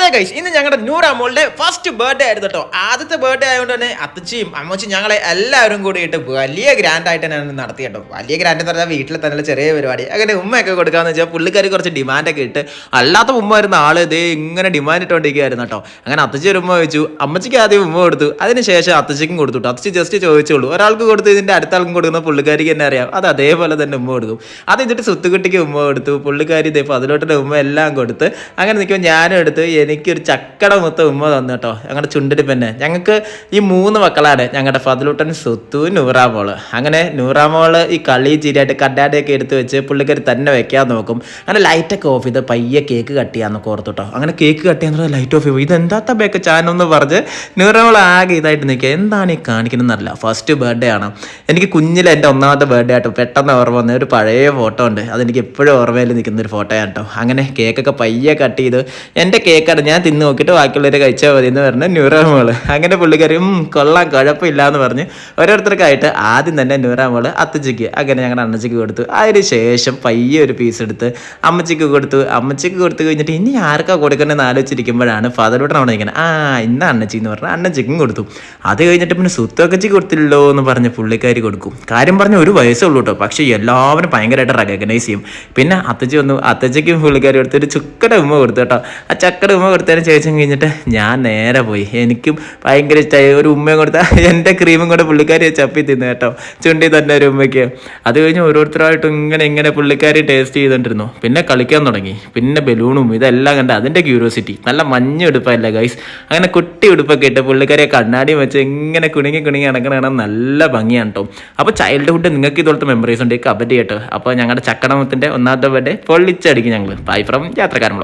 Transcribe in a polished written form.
അതെ ഗൈസ്, ഇന്ന് ഞങ്ങളുടെ നൂറാ മോളുടെ ഫസ്റ്റ് ബർത്ത്ഡേ ആയിരുന്നു കേട്ടോ. ആദ്യത്തെ ബർത്ത്ഡേ ആയതുകൊണ്ട് തന്നെ അത്തച്ചിയും അമ്മച്ചിയും ഞങ്ങളെ എല്ലാവരും കൂടിയിട്ട് വലിയ ഗ്രാൻഡ് ആയിട്ട് തന്നെ നടത്തി കേട്ടോ. വലിയ ഗ്രാൻഡ് എന്ന് പറഞ്ഞാൽ വീട്ടിൽ തന്നെ ചെറിയ പരിപാടി. അങ്ങനെ ഉമ്മയൊക്കെ കൊടുക്കാന്ന് വെച്ചാൽ പുള്ളിക്കാരി കുറച്ച് ഡിമാൻഡൊക്കെ ഇട്ട്, അല്ലാത്ത ഉമ്മ വരുന്ന ആള് ഇതേ ഇങ്ങനെ ഡിമാൻഡ് ഇട്ടുകൊണ്ടിരിക്കുകയായിരുന്നു കേട്ടോ. അങ്ങനെ അത്തച്ചി ഒരു ഉമ്മ വെച്ചു, അമ്മച്ചിക്ക് ആദ്യം ഉമ്മ കൊടുത്തു, അതിനുശേഷം അത്തച്ചിക്കും കൊടുത്തു കേട്ടോ. അത്തച്ചി ജസ്റ്റ് ചോദിച്ചോളൂ, ഒരാൾക്ക് കൊടുത്ത് ഇതിന്റെ അടുത്ത ആൾക്കും കൊടുക്കുന്ന പുള്ളിക്കാരിക്ക് തന്നെ അറിയാം, അത് അതേപോലെ തന്നെ ഉമ്മ കൊടുക്കും. അത് എന്നിട്ട് സുത്തുകുട്ടിക്ക് ഉമ്മ കൊടുത്തു, പുള്ളിക്കാരി ഇതേ അതിലോട്ടുള്ള ഉമ്മ എല്ലാം കൊടുത്ത് അങ്ങനെ നിൽക്കുമ്പോൾ ഞാനും എടുത്ത് എനിക്കൊരു ചക്കട മൊത്തം ഉമ്മ തന്നു കേട്ടോ. ഞങ്ങളുടെ ചുണ്ടിൽ പിന്നെ ഞങ്ങൾക്ക് ഈ 3 മക്കളാണ്, ഞങ്ങളുടെ ഫതിലുട്ടൻ, സുത്തു, നൂറാമോള്. അങ്ങനെ നൂറാമോള് ഈ കളി ചിരിയായിട്ട് കഡാഡയൊക്കെ എടുത്ത് വെച്ച് പുള്ളിക്കാരി തന്നെ വെക്കാൻ നോക്കും. അങ്ങനെ ലൈറ്റൊക്കെ ഓഫ് ചെയ്ത് പയ്യെ കേക്ക് കട്ട് ചെയ്യാന്നൊക്കെ ഓർത്തു കേട്ടോ. അങ്ങനെ കേക്ക് കട്ട് ചെയ്യാൻ ലൈറ്റ് ഓഫ് ചെയ്യും. ഇതെന്താത്ത ബേക്ക് ചാനൊന്ന് പറഞ്ഞ് നൂറാമോൾ ആകെ ഇതായിട്ട് നിൽക്കുക, എന്താണ് ഈ കാണിക്കുന്നതെന്നറിയില്ല. ഫസ്റ്റ് ബർത്ത്ഡേ ആണ് എനിക്ക്, കുഞ്ഞിലെ എൻ്റെ ഒന്നാമത്തെ ബർത്ത്ഡേ ആട്ടോ. പെട്ടെന്ന് ഓർമ്മ വന്ന ഒരു പഴയ ഫോട്ടോ ഉണ്ട്, അതെനിക്ക് എപ്പോഴും ഓർമ്മയിൽ നിൽക്കുന്ന ഒരു ഫോട്ടോ ആണ് കേട്ടോ. അങ്ങനെ കേക്കൊക്കെ പയ്യെ കട്ട് ചെയ്ത് എൻ്റെ കേക്കാണ് ഞാൻ തിന്ന് നോക്കിയിട്ട് ബാക്കിയുള്ളവരെ കഴിച്ചാൽ മതി എന്ന് പറഞ്ഞ് നൂറാമോള്. അങ്ങനെ പുള്ളിക്കാരി കൊള്ളാം കുഴപ്പമില്ല എന്ന് പറഞ്ഞ് ഓരോരുത്തർക്കായിട്ട് ആദ്യം തന്നെ നൂറാമോള് അത്തച്ചിക്ക്, അങ്ങനെ ഞങ്ങളുടെ അണ്ണച്ചിക്ക് കൊടുത്തു. അതിന് ശേഷം പയ്യെ ഒരു പീസ് എടുത്ത് അമ്മച്ചിക്ക് കൊടുത്തു. അമ്മച്ചിക്ക് കൊടുത്തു കഴിഞ്ഞിട്ട് ഇനി ആർക്കാ കൊടുക്കണമെന്ന് ആലോചിച്ചിരിക്കുമ്പോഴാണ് ഫാദറോട്ടൻ അവിടെ ഇങ്ങനെ ഇന്ന് അണ്ണച്ചി എന്ന് പറഞ്ഞാൽ അണ്ണച്ചിക്കും കൊടുത്തു. അത് കഴിഞ്ഞിട്ട് പിന്നെ സുത്തക്കച്ചിക്ക് കൊടുത്തില്ലല്ലോ എന്ന് പറഞ്ഞ് പുള്ളിക്കാരി കൊടുക്കും. കാര്യം പറഞ്ഞ ഒരു വയസ്സേ ഉള്ളൂ കേട്ടോ, പക്ഷേ എല്ലാവരും ഭയങ്കരമായിട്ട് റെക്കഗ്നൈസ് ചെയ്യും. പിന്നെ അത്തച്ചി വന്നു, അത്തച്ചിക്കും പുള്ളിക്കാരി കൊടുത്ത് ഒരു ചുക്കടെ ഉമ്മ കൊടുത്തു കേട്ടോ. ആ ചക്കട ഉമ്മ കൊടുത്തതിന് ശേഷം കഴിഞ്ഞിട്ട് ഞാൻ നേരെ പോയി, എനിക്കും ഭയങ്കര ഇഷ്ടമായി. ഒരു ഉമ്മയും കൊടുത്താൽ എൻ്റെ ക്രീമും കൂടെ പുള്ളിക്കാരി ചപ്പി തിന്നു കേട്ടോ, ചുണ്ടി തന്നെ ഒരു ഉമ്മയ്ക്ക്. അത് കഴിഞ്ഞ് ഓരോരുത്തരായിട്ടും ഇങ്ങനെ പുള്ളിക്കാരി ടേസ്റ്റ് ചെയ്തുകൊണ്ടിരുന്നു. പിന്നെ കളിക്കാൻ തുടങ്ങി, പിന്നെ ബലൂണും ഇതെല്ലാം കണ്ട് അതിൻ്റെ ക്യൂരിയോസിറ്റി. നല്ല മഞ്ഞ ഉടുപ്പല്ല ഗൈസ്, അങ്ങനെ കുട്ടി ഉടുപ്പൊക്കെ ഇട്ട് പുള്ളിക്കാരിയെ കണ്ണാടി വെച്ച് ഇങ്ങനെ കുണുങ്ങി നടക്കണ കാണാൻ നല്ല ഭംഗിയാണ് കേട്ടോ. അപ്പോൾ ചൈൽഡ്ഹുഡ് നിങ്ങൾക്ക് ഇതുപോലത്തെ മെമ്മറീസ് ഉണ്ട്, കമൻറ്റ് ചെയ്യട്ടോ. അപ്പോൾ ഞങ്ങളുടെ ചക്കടമത്തിൻ്റെ ഒന്നാമത്തെ ബർത്ത്ഡേ പൊള്ളിച്ചടിക്കും ഞങ്ങൾ. ബൈ ഫ്രം യാത്രക്കാരൻ ബ്ലോഗ്.